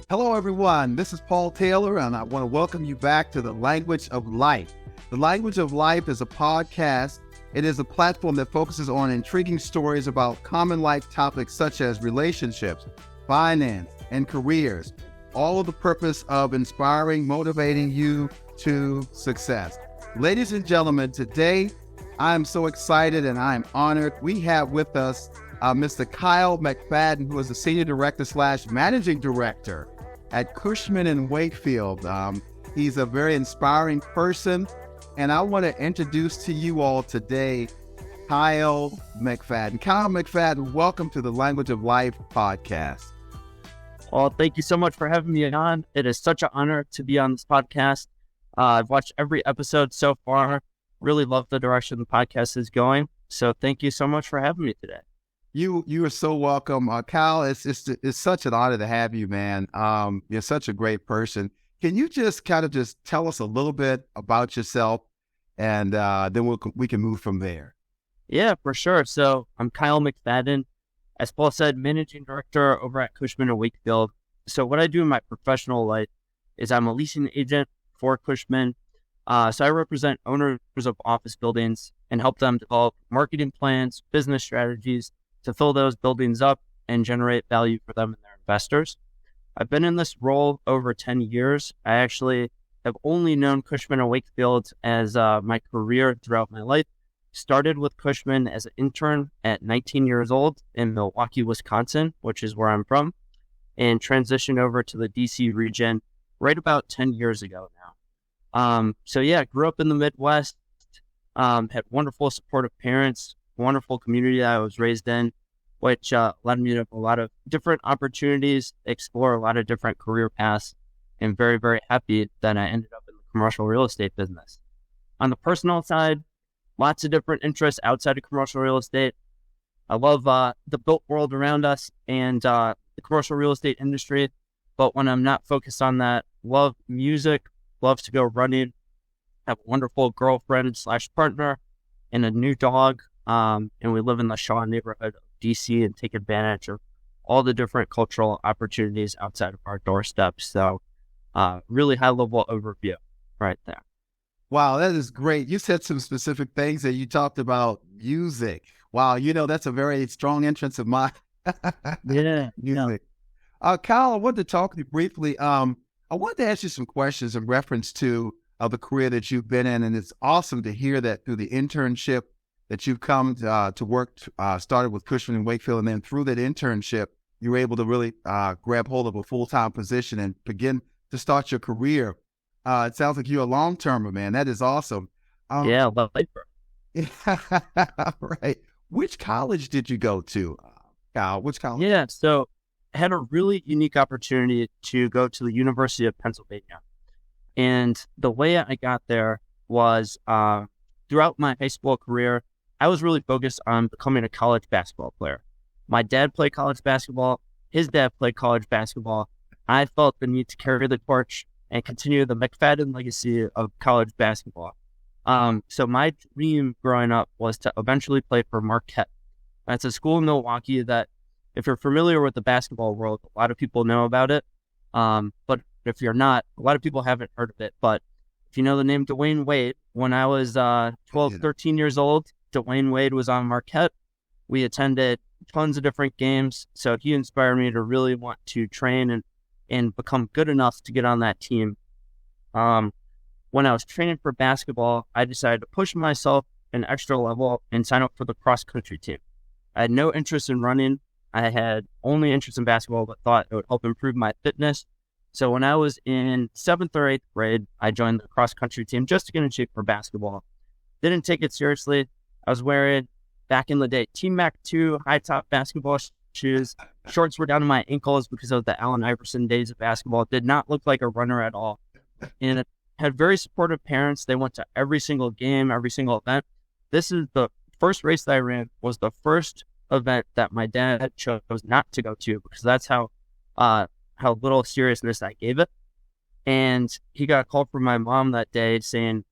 Hello, everyone. This is Paul Taylor, and I want to welcome you back to The Language of Life. The Language of Life is a podcast. It is a platform that focuses on intriguing stories about common life topics such as relationships, finance, and careers, all of the purpose of inspiring, motivating you to success. Ladies and gentlemen, today I am so excited and I am honored. We have with us Mr. Kyle Mcfadden, who is the Senior Director / Managing Director at Cushman & Wakefield. He's a very inspiring person, and I want to introduce to you all today Kyle Mcfadden. Kyle Mcfadden, welcome to the Language of Life podcast. Well, thank you so much for having me on. It is such an honor to be on this podcast. I've watched every episode so far. Really love the direction the podcast is going. So thank you so much for having me today. You are so welcome. Kyle, it's such an honor to have you, man. You're such a great person. Can you just tell us a little bit about yourself, and then we can move from there? Yeah, for sure. So I'm Kyle Mcfadden. As Paul said, Managing Director over at Cushman & Wakefield. So what I do in my professional life is I'm a leasing agent for Cushman. So I represent owners of office buildings and help them develop marketing plans, business strategies, to fill those buildings up and generate value for them and their investors. I've been in this role over 10 years. I actually have only known Cushman & Wakefield as my career throughout my life. Started with Cushman as an intern at 19 years old in Milwaukee, Wisconsin, which is where I'm from, and transitioned over to the DC region right about 10 years ago now. Grew up in the Midwest, had wonderful supportive parents, wonderful community that I was raised in, which led me to a lot of different opportunities, explore a lot of different career paths, and very, very happy that I ended up in the commercial real estate business. On the personal side, lots of different interests outside of commercial real estate. I love the built world around us and the commercial real estate industry, but when I'm not focused on that, love music, love to go running, have a wonderful girlfriend / partner, and a new dog. And we live in the Shaw neighborhood of DC and take advantage of all the different cultural opportunities outside of our doorstep. So really high level overview right there. Wow, that is great. You said some specific things that you talked about music. Wow, that's a very strong entrance of mine. Yeah. Music. Kyle, I wanted to talk to you briefly. I wanted to ask you some questions in reference to the career that you've been in. And it's awesome to hear that through the internship that you've come to work, started with Cushman & Wakefield, and then through that internship, you were able to really grab hold of a full-time position and begin to start your career. It sounds like you're a long-termer, man. That is awesome. Yeah, love labor. Right. Which college did you go to, Kyle? Which college? Yeah, so I had a really unique opportunity to go to the University of Pennsylvania. And the way I got there was throughout my high school career, I was really focused on becoming a college basketball player. My dad played college basketball. His dad played college basketball. I felt the need to carry the torch and continue the Mcfadden legacy of college basketball. So my dream growing up was to eventually play for Marquette. That's a school in Milwaukee that, if you're familiar with the basketball world, a lot of people know about it. But if you're not, a lot of people haven't heard of it. But if you know the name Dwayne Wade, when I was 13 years old, Dwayne Wade was on Marquette. We attended tons of different games. So he inspired me to really want to train and become good enough to get on that team. When I was training for basketball, I decided to push myself an extra level and sign up for the cross-country team. I had no interest in running. I had only interest in basketball, but thought it would help improve my fitness. So when I was in 7th or 8th grade, I joined the cross-country team just to get in shape for basketball. Didn't take it seriously. I was wearing, back in the day, Team Mac 2 high-top basketball shoes. Shorts were down to my ankles because of the Allen Iverson days of basketball. Did not look like a runner at all. And it had very supportive parents. They went to every single game, every single event. This is the first race that I ran, was the first event that my dad chose not to go to, because that's how little seriousness I gave it. And he got a call from my mom that day saying,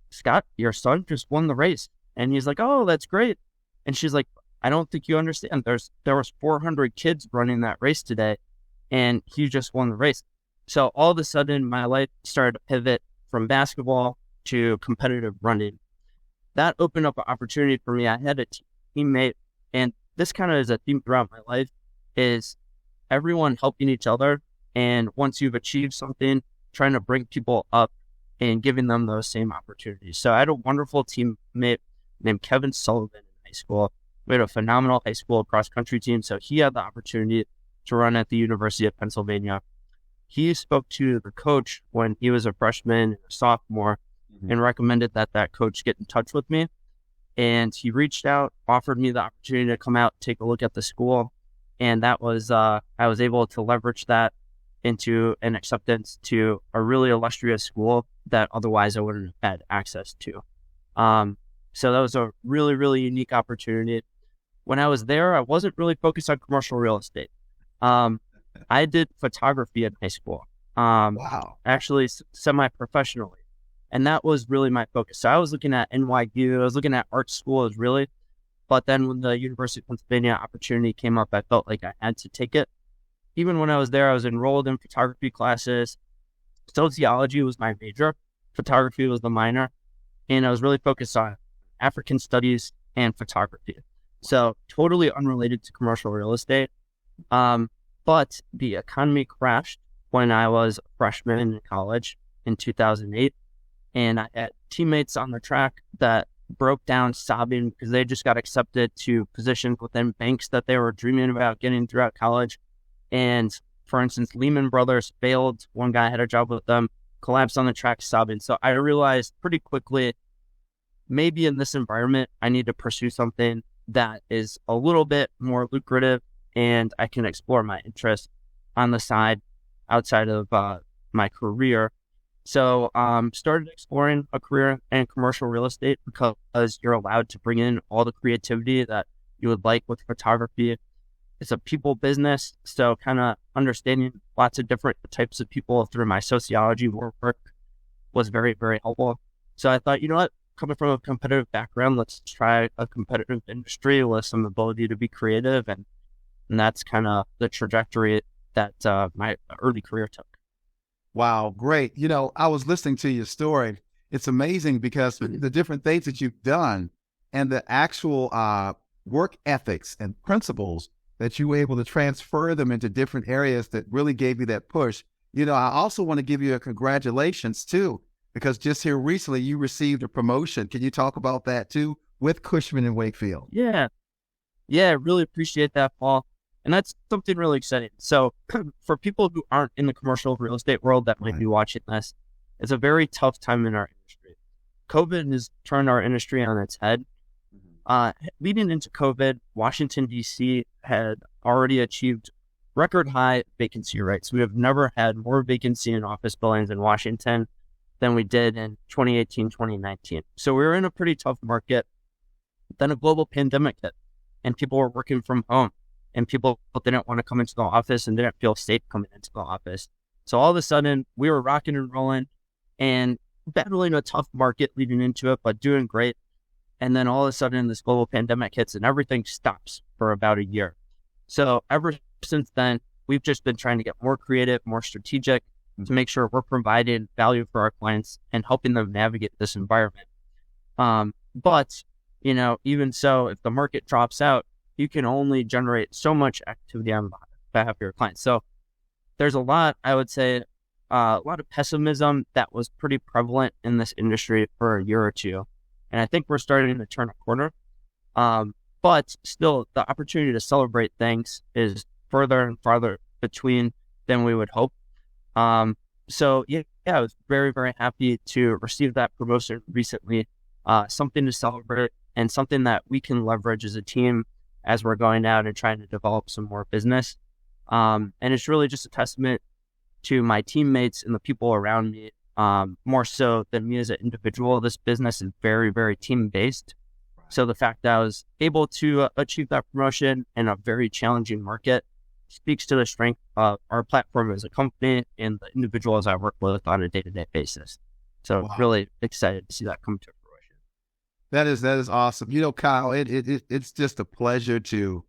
"Scott, your son just won the race." And he's like, "Oh, that's great." And she's like, "I don't think you understand. There was 400 kids running that race today, and he just won the race." So all of a sudden, my life started to pivot from basketball to competitive running. That opened up an opportunity for me. I had a teammate, and this kind of is a theme throughout my life, is everyone helping each other. And once you've achieved something, trying to bring people up and giving them those same opportunities. So I had a wonderful teammate named Kevin Sullivan in high school. We had a phenomenal high school cross country team. So he had the opportunity to run at the University of Pennsylvania. He spoke to the coach when he was a freshman and a sophomore and recommended that that coach get in touch with me. And he reached out, offered me the opportunity to come out, take a look at the school. And that was, I was able to leverage that into an acceptance to a really illustrious school that otherwise I wouldn't have had access to. So that was a really, really unique opportunity. When I was there, I wasn't really focused on commercial real estate. I did photography in high school, Wow. actually semi-professionally. And that was really my focus. So I was looking at NYU, I was looking at art schools really. But then when the University of Pennsylvania opportunity came up, I felt like I had to take it. Even when I was there, I was enrolled in photography classes. Sociology was my major. Photography was the minor. And I was really focused on African studies and photography. So totally unrelated to commercial real estate. But the economy crashed when I was a freshman in college in 2008. And I had teammates on the track that broke down sobbing because they just got accepted to positions within banks that they were dreaming about getting throughout college. And for instance, Lehman Brothers failed. One guy had a job with them, collapsed on the track sobbing. So I realized pretty quickly, maybe in this environment, I need to pursue something that is a little bit more lucrative and I can explore my interests on the side outside of my career. So started exploring a career in commercial real estate because you're allowed to bring in all the creativity that you would like with photography. It's a people business, so kind of understanding lots of different types of people through my sociology work was very, very helpful. So I thought, you know what, coming from a competitive background, let's try a competitive industry with some ability to be creative. And that's kind of the trajectory that my early career took. Wow, great. I was listening to your story. It's amazing because the different things that you've done and the actual work ethics and principles that you were able to transfer them into different areas that really gave you that push. I also want to give you a congratulations too, because just here recently you received a promotion. Can you talk about that too with Cushman and Wakefield? Yeah, really appreciate that, Paul. And that's something really exciting. So for people who aren't in the commercial real estate world that might be watching this, it's a very tough time in our industry. COVID has turned our industry on its head. Leading into COVID, Washington, D.C. had already achieved record high vacancy rates. We have never had more vacancy in office buildings in Washington than we did in 2018, 2019. So we were in a pretty tough market. Then a global pandemic hit and people were working from home. And people didn't want to come into the office and didn't feel safe coming into the office. So all of a sudden, we were rocking and rolling and battling a tough market leading into it, but doing great. And then all of a sudden, this global pandemic hits and everything stops for about a year. So ever since then, we've just been trying to get more creative, more strategic to make sure we're providing value for our clients and helping them navigate this environment. But, even so, if the market drops out, you can only generate so much activity on behalf of your clients. So there's a lot, I would say, a lot of pessimism that was pretty prevalent in this industry for a year or two. And I think we're starting to turn a corner. But still, the opportunity to celebrate things is further and farther between than we would hope. So I was very, very happy to receive that promotion recently. Something to celebrate and something that we can leverage as a team as we're going out and trying to develop some more business. And it's really just a testament to my teammates and the people around me, more so than me as an individual. This business is very, very team-based. So the fact that I was able to achieve that promotion in a very challenging market speaks to the strength of our platform as a company and the individuals I work with on a day-to-day basis. So really excited to see that come to fruition. That is awesome. Kyle, it's just a pleasure to,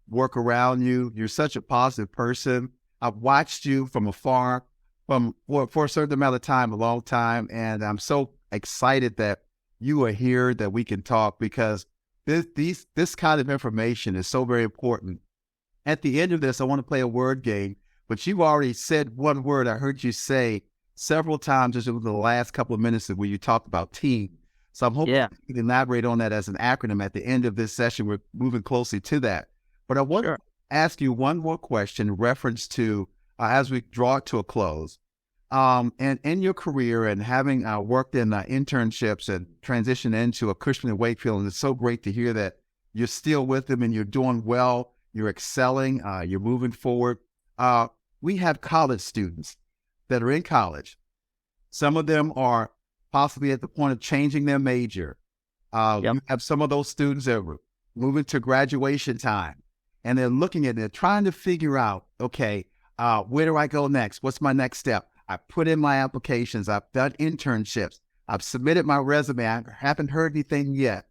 work around you. You're such a positive person. I've watched you from afar for a certain amount of time, a long time. And I'm so excited that you are here, that we can talk, because this kind of information is so very important. At the end of this, I want to play a word game, but you've already said one word I heard you say several times just over the last couple of minutes where you talked about team. So I'm hoping Yeah, you can elaborate on that as an acronym at the end of this session. We're moving closely to that. But I want sure. to ask you one more question in reference to, as we draw it to a close, and in your career and having worked in internships and transitioned into a Cushman and Wakefield, and it's so great to hear that you're still with them and you're doing well, you're excelling, you're moving forward. We have college students that are in college. Some of them are possibly at the point of changing their major. Yep. You have some of those students that are moving to graduation time, and they're looking at it, they're trying to figure out, okay, where do I go next? What's my next step? I put in my applications. I've done internships. I've submitted my resume. I haven't heard anything yet.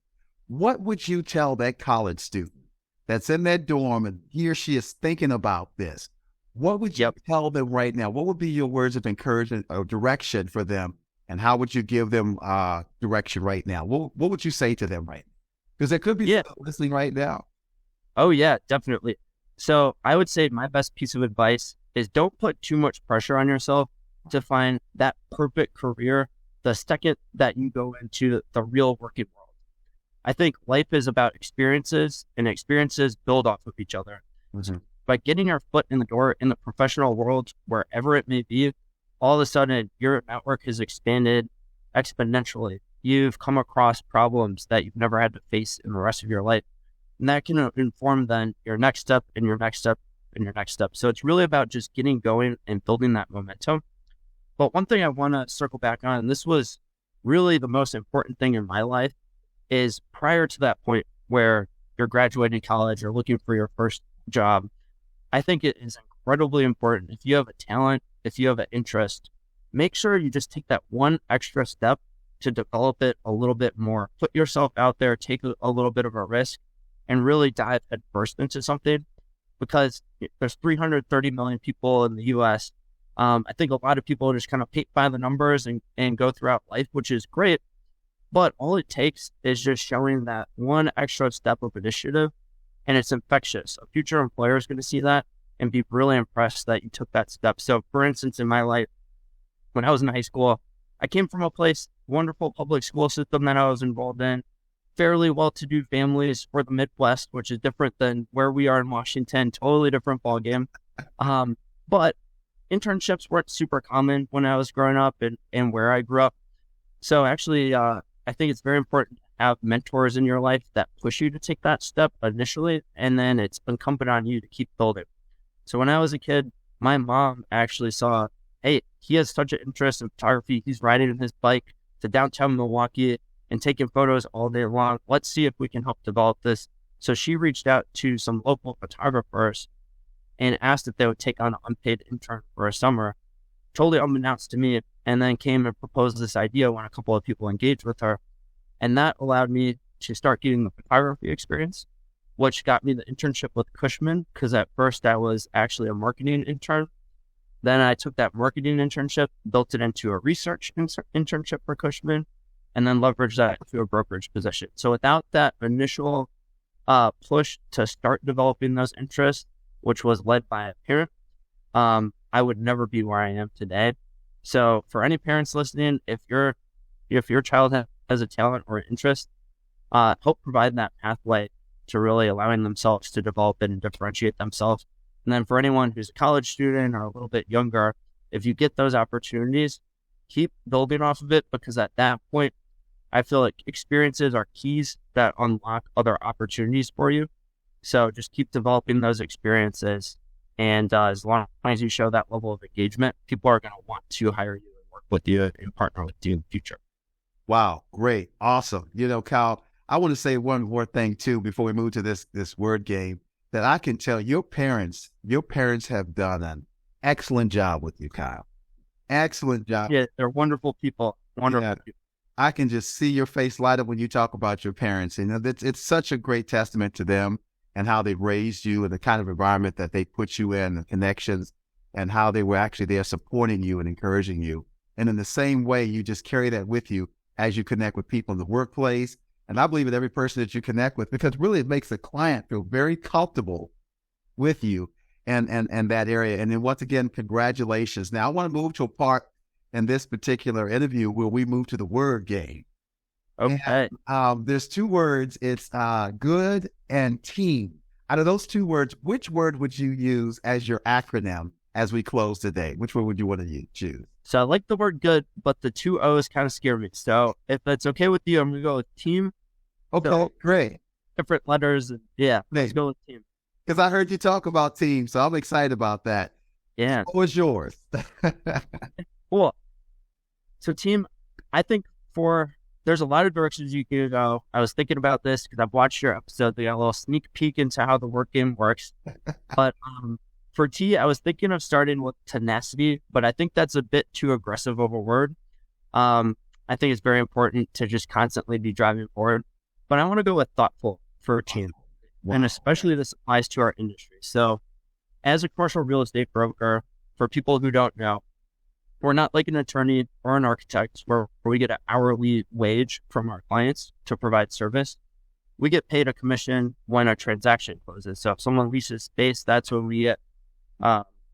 What would you tell that college student that's in that dorm and he or she is thinking about this? What would you tell them right now? What would be your words of encouragement or direction for them? And how would you give them direction right now? What would you say to them right now? Because there could be someone listening right now. Oh, yeah, definitely. So I would say my best piece of advice is don't put too much pressure on yourself to find that perfect career the second that you go into the real working world. I think life is about experiences, and experiences build off of each other. Mm-hmm. By getting your foot in the door in the professional world, wherever it may be, all of a sudden your network has expanded exponentially. You've come across problems that you've never had to face in the rest of your life. And that can inform then your next step and your next step and your next step. So it's really about just getting going and building that momentum. But one thing I want to circle back on, and this was really the most important thing in my life, is prior to that point where you're graduating college or looking for your first job, I think it is incredibly important. If you have a talent, if you have an interest, make sure you just take that one extra step to develop it a little bit more. Put yourself out there, take a little bit of a risk, and really dive headfirst into something, because there's 330 million people in the U.S. I think a lot of people just kind of paint by the numbers and go throughout life, which is great. But all it takes is just showing that one extra step of initiative, and it's infectious. A future employer is going to see that and be really impressed that you took that step. So, for instance, in my life, when I was in high school, I came from a wonderful public school system that I was involved in, fairly well-to-do families for the Midwest, which is different than where we are in Washington, totally different ballgame. But internships weren't super common when I was growing up and where I grew up. So actually, I think it's very important to have mentors in your life that push you to take that step initially, and then it's incumbent on you to keep building. So when I was a kid, my mom actually saw, hey, he has such an interest in photography. He's riding his bike to downtown Milwaukee and taking photos all day long. Let's see if we can help develop this. So she reached out to some local photographers and asked if they would take on an unpaid intern for a summer, totally unbeknownst to me, and then came and proposed this idea when a couple of people engaged with her. And that allowed me to start getting the photography experience, which got me the internship with Cushman, because at first I was actually a marketing intern. Then I took that marketing internship, built it into a research internship for Cushman, and then leveraged that to a brokerage position. So without that initial push to start developing those interests, which was led by a parent, I would never be where I am today. So for any parents listening, if your child has a talent or an interest, help provide that pathway to really allowing themselves to develop it and differentiate themselves. And then for anyone who's a college student or a little bit younger, if you get those opportunities, keep building off of it, because at that point, I feel like experiences are keys that unlock other opportunities for you. So just keep developing those experiences. And as long as you show that level of engagement, people are going to want to hire you and work with you and partner with you in the future. Wow. Great. Awesome. Kyle, I want to say one more thing too, before we move to this word game, that I can tell your parents have done an excellent job with you, Kyle. Excellent job. Yeah. They're wonderful people. Wonderful people. I can just see your face light up when you talk about your parents. It's such a great testament to them and how they raised you and the kind of environment that they put you in, the connections. and how they were actually there supporting you and encouraging you. And in the same way, you just carry that with you as you connect with people in the workplace. And I believe in every person that you connect with, because really it makes the client feel very comfortable with you and that area. And then once again, congratulations. Now I want to move to a part in this particular interview where we move to the word game. Okay. And, there's two words. It's good and team. Out of those two words, which word would you use as your acronym as we close today? Which one would you want to choose? So I like the word good, but the two O's kind of scare me. So if it's okay with you, I'm going to go with team. Okay, So, great. different letters. And let's go with team. Because I heard you talk about team, so I'm excited about that. Yeah. What was yours? Cool. So team, I think there's a lot of directions you can go. I was thinking about this because I've watched your episode. They got a little sneak peek into how the work game works. But for T, I was thinking of starting with tenacity, but I think that's a bit too aggressive of a word. I think it's very important to just constantly be driving forward. But I want to go with thoughtful for team. Wow. And especially this applies to our industry. So as a commercial real estate broker, for people who don't know, we're not like an attorney or an architect where we get an hourly wage from our clients to provide service. We get paid a commission when a transaction closes. So if someone leases space, that's when we get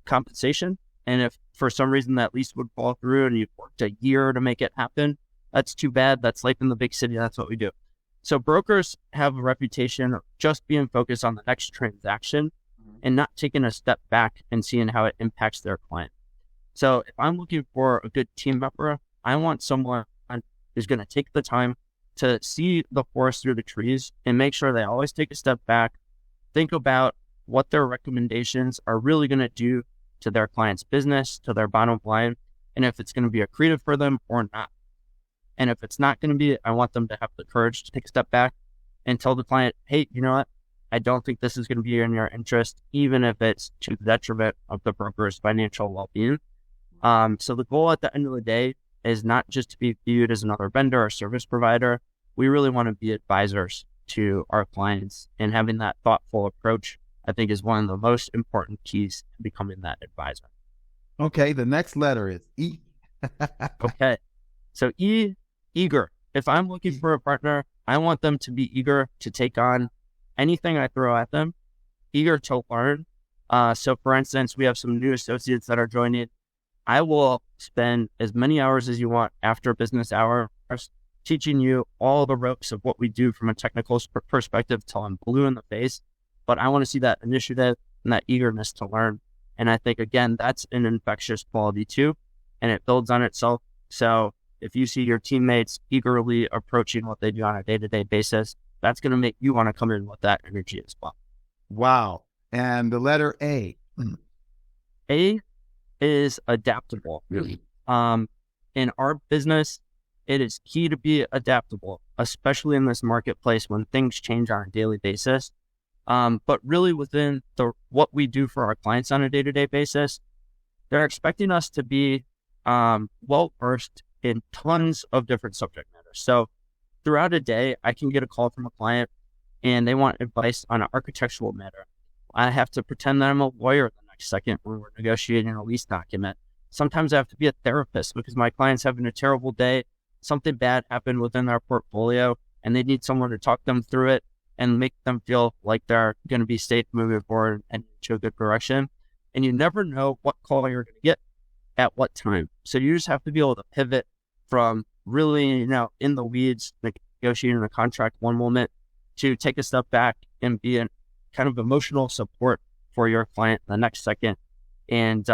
compensation. And if for some reason that lease would fall through and you've worked a year to make it happen, that's too bad. That's life in the big city. That's what we do. So brokers have a reputation of just being focused on the next transaction and not taking a step back and seeing how it impacts their client. So if I'm looking for a good team member, I want someone who's going to take the time to see the forest through the trees and make sure they always take a step back, think about what their recommendations are really going to do to their client's business, to their bottom line, and if it's going to be accretive for them or not. And if it's not going to be, I want them to have the courage to take a step back and tell the client, hey, you know what? I don't think this is going to be in your interest, even if it's to the detriment of the broker's financial well-being. So the goal at the end of the day is not just to be viewed as another vendor or service provider. We really want to be advisors to our clients, and having that thoughtful approach, I think, is one of the most important keys to becoming that advisor. Okay, the next letter is E. Okay, so E, eager. If I'm looking for a partner, I want them to be eager to take on anything I throw at them, eager to learn. So for instance, we have some new associates that are joining. I will spend as many hours as you want after business hours teaching you all the ropes of what we do from a technical perspective till I'm blue in the face. But I want to see that initiative and that eagerness to learn. And I think, again, that's an infectious quality too, and it builds on itself. So if you see your teammates eagerly approaching what they do on a day-to-day basis, that's going to make you want to come in with that energy as well. Wow. And the letter A. A is adaptable. Really? In our business, it is key to be adaptable, especially in this marketplace when things change on a daily basis. But really within what we do for our clients on a day-to-day basis, they're expecting us to be well-versed in tons of different subject matters. So throughout a day, I can get a call from a client and they want advice on an architectural matter. I have to pretend that I'm a lawyer the next second when we're negotiating a lease document. Sometimes I have to be a therapist because my client's having a terrible day. Something bad happened within their portfolio and they need someone to talk them through it and make them feel like they're going to be safe moving forward and into a good direction. And you never know what call you're going to get at what time. So you just have to be able to pivot from really, in the weeds, negotiating a contract one moment, to take a step back and be a kind of emotional support for your client the next second. And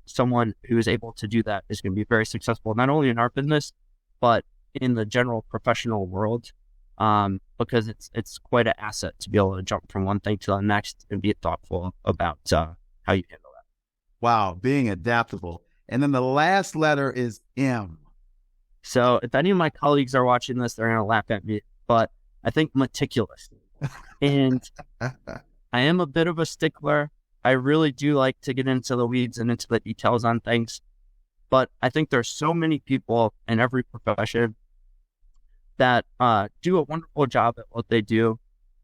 someone who is able to do that is going to be very successful, not only in our business, but in the general professional world, because it's quite an asset to be able to jump from one thing to the next and be thoughtful about how you handle that. Wow, being adaptable. And then the last letter is M. So if any of my colleagues are watching this, they're going to laugh at me, but I think meticulous. And I am a bit of a stickler. I really do like to get into the weeds and into the details on things. But I think there's so many people in every profession that do a wonderful job at what they do,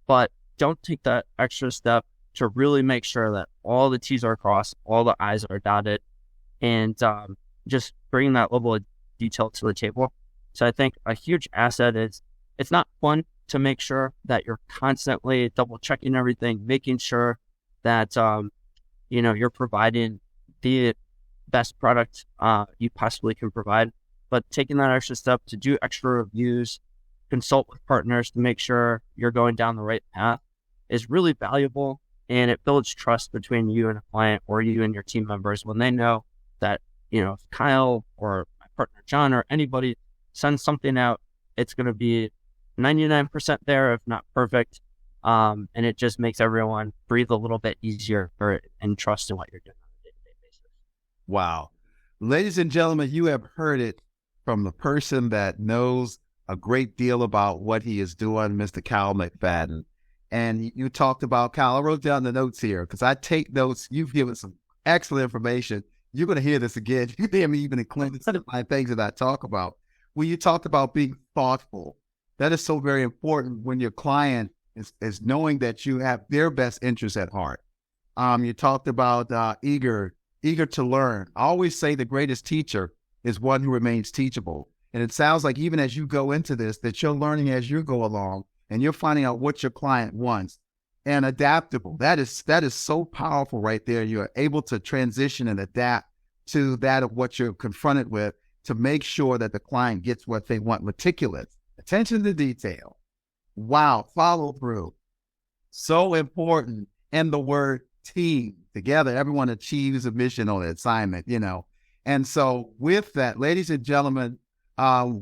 but don't take that extra step to really make sure that all the T's are crossed, all the I's are dotted, and just bringing that level of detail to the table. So I think a huge asset is it's not fun to make sure that you're constantly double checking everything, making sure that you're providing the best product you possibly can provide, but taking that extra step to do extra reviews, consult with partners to make sure you're going down the right path is really valuable, and it builds trust between you and a client or you and your team members when they know that, if Kyle or my partner John or anybody sends something out, it's going to be 99% there, if not perfect. And it just makes everyone breathe a little bit easier and trust in what you're doing on a day-to-day basis. Wow. Ladies and gentlemen, you have heard it from the person that knows a great deal about what he is doing, Mr. Kyle Mcfadden. And you talked about, Kyle, I wrote down the notes here because I take notes. You've given some excellent information. You're going to hear this again. You hear me even include some of my things that I talk about. When you talked about being thoughtful, that is so very important when your client is knowing that you have their best interests at heart. You talked about eager to learn. I always say the greatest teacher is one who remains teachable. And it sounds like even as you go into this, that you're learning as you go along and you're finding out what your client wants. And adaptable. That is so powerful right there. You're able to transition and adapt to that of what you're confronted with to make sure that the client gets what they want. Meticulous. Attention to detail. Wow. Follow through. So important. And the word team. Together, everyone achieves a mission on an assignment, And so with that, ladies and gentlemen,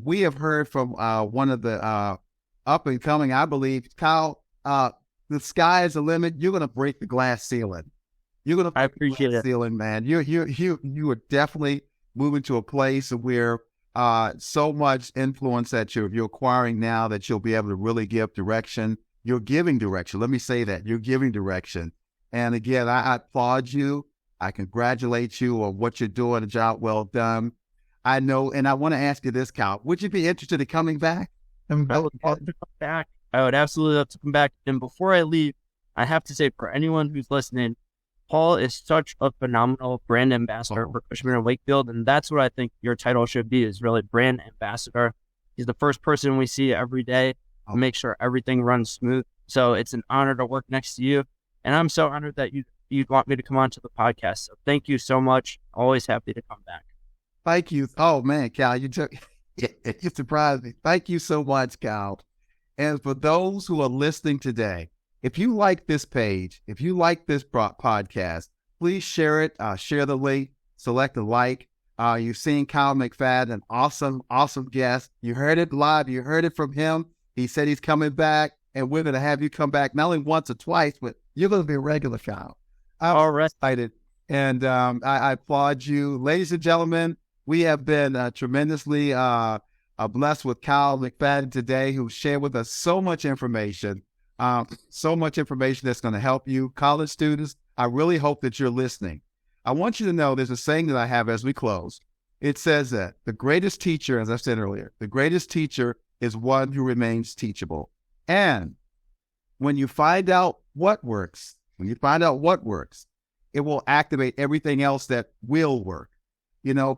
we have heard from one of the up and coming, I believe, Kyle, the sky is the limit. You're going to break the glass ceiling. You're going to break the glass ceiling, man. You are definitely moving to a place where so much influence that you're acquiring now that you'll be able to really give direction. You're giving direction. Let me say that. You're giving direction. And again, I applaud you. I congratulate you on what you're doing, a job well done. I know, and I want to ask you this, Kyle. Would you be interested in coming back? I would love to come back. I would absolutely love to come back. And before I leave, I have to say, for anyone who's listening, Paul is such a phenomenal brand ambassador for Cushman & Wakefield, and that's what I think your title should be, is really brand ambassador. He's the first person we see every day to make sure everything runs smooth. So it's an honor to work next to you, and I'm so honored that you'd want me to come on to the podcast. So thank you so much. Always happy to come back. Thank you. Oh, man, Kyle, you surprised me. Thank you so much, Kyle. And for those who are listening today, if you like this page, if you like this podcast, please share it. Share the link, select a like. You've seen Kyle Mcfadden, an awesome, awesome guest. You heard it live. You heard it from him. He said he's coming back, and we're going to have you come back not only once or twice, but you're going to be a regular, Kyle. I'm excited, and I applaud you. Ladies and gentlemen, we have been tremendously blessed with Kyle Mcfadden today, who shared with us so much information that's going to help you. College students, I really hope that you're listening. I want you to know there's a saying that I have as we close. It says that the greatest teacher, as I said earlier, the greatest teacher is one who remains teachable. And when you find out what works, it will activate everything else that will work.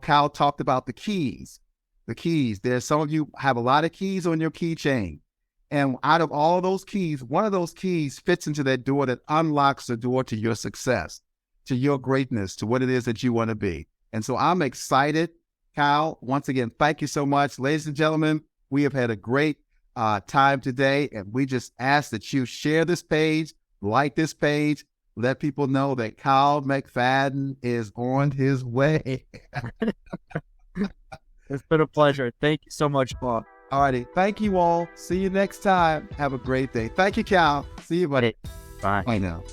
Kyle talked about the keys. There's some of you have a lot of keys on your keychain. And out of all of those keys, one of those keys fits into that door that unlocks the door to your success, to your greatness, to what it is that you want to be. And so I'm excited. Kyle, once again, thank you so much. Ladies and gentlemen, we have had a great time today. And we just ask that you share this page, like this page, let people know that Kyle Mcfadden is on his way. It's been a pleasure. Thank you so much, Paul. All righty. Thank you all. See you next time. Have a great day. Thank you, Kyle. See you, buddy. Bye. Bye now.